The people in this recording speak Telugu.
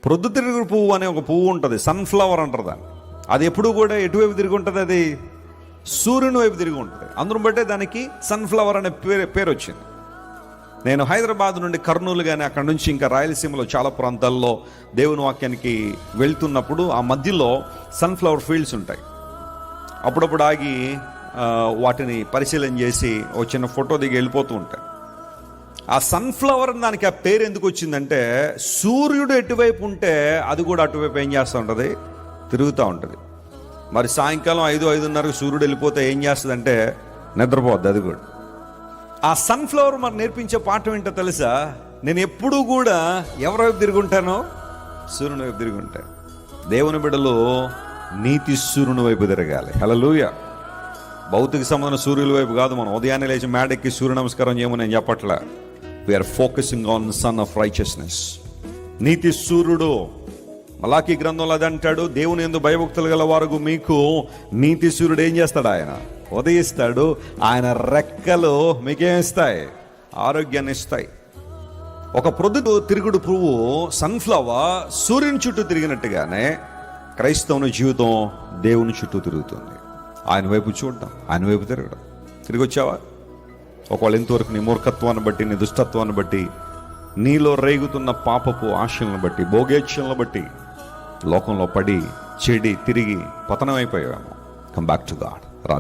ప్రొద్దుతిరుగుడు పువ్వు అనే ఒక పువ్వు ఉంటుంది, సన్ఫ్లవర్ అంటారు దాన్ని. అది ఎప్పుడు కూడా ఎటువైపు తిరిగి ఉంటుంది? అది సూర్యుని వైపు తిరిగి ఉంటుంది. అందును బట్టే దానికి సన్ఫ్లవర్ అనే పేరు వచ్చింది. నేను హైదరాబాద్ నుండి కర్నూలు కానీ అక్కడ నుంచి ఇంకా రాయలసీమలో చాలా ప్రాంతాల్లో దేవుని వాక్యానికి వెళ్తున్నప్పుడు ఆ మధ్యలో సన్ఫ్లవర్ ఫీల్డ్స్ ఉంటాయి. అప్పుడప్పుడు ఆగి వాటిని పరిశీలన చేసి ఒక చిన్న ఫోటో దిగి వెళ్ళిపోతూ ఉంటాయి. ఆ సన్ఫ్లవర్ దానికి ఆ పేరు ఎందుకు వచ్చిందంటే, సూర్యుడు ఎటువైపు ఉంటే అది కూడా అటువైపు ఏం చేస్తూ ఉంటుంది? తిరుగుతూ ఉంటుంది. మరి సాయంకాలం 5-5:30 సూర్యుడు వెళ్ళిపోతే ఏం చేస్తుందంటే నిద్రపోద్ది అది కూడా. ఆ సన్ఫ్లవర్ మరి నేర్పించే పాఠం ఏంటో తెలుసా? నేను ఎప్పుడూ కూడా ఎవరి వైపు తిరుగుంటానో? సూర్యుని వైపు తిరుగుంటాను. దేవుని బిడ్డలు నీతి సూర్యుని వైపు తిరగాలి. హల్లెలూయా. భౌతిక సంబంధం సూర్యుల వైపు కాదు. మనం ఉదయాన్నే లేచి మేడెక్కి సూర్య నమస్కారం చేయమని నేను చెప్పట్లే. We're focusing on sun of righteousness. నీతి సూర్యుడు. మలాకీ గ్రంథంలో అది అంటాడు, దేవుని యందు భయభక్తులు గల వారు మీకు నీతి సూర్యుడు ఏం చేస్తాడు? ఆయన ఉదయిస్తాడు. ఆయన రెక్కలు మీకేమిస్తాయి? ఆరోగ్యాన్ని ఇస్తాయి. ఒక ప్రొద్దు తిరుగుడు పువ్వు సన్ఫ్లవర్ సూర్యుని చుట్టూ తిరిగినట్టుగానే క్రైస్తవుని జీవితం దేవుని చుట్టూ తిరుగుతుంది. ఆయన వైపు చూడడం, ఆయన వైపు తిరగడం. తిరిగి వచ్చావా? ఒకవేళ ఇంతవరకు నీ మూర్ఖత్వాన్ని బట్టి, నీ దుష్టత్వాన్ని బట్టి, నీలో రేగుతున్న పాపపు ఆశలను బట్టి, భోగేచ్ఛలను బట్టి లోకంలో పడి చెడి తిరిగి పతనమైపోయావేమో. Come back to God. రా.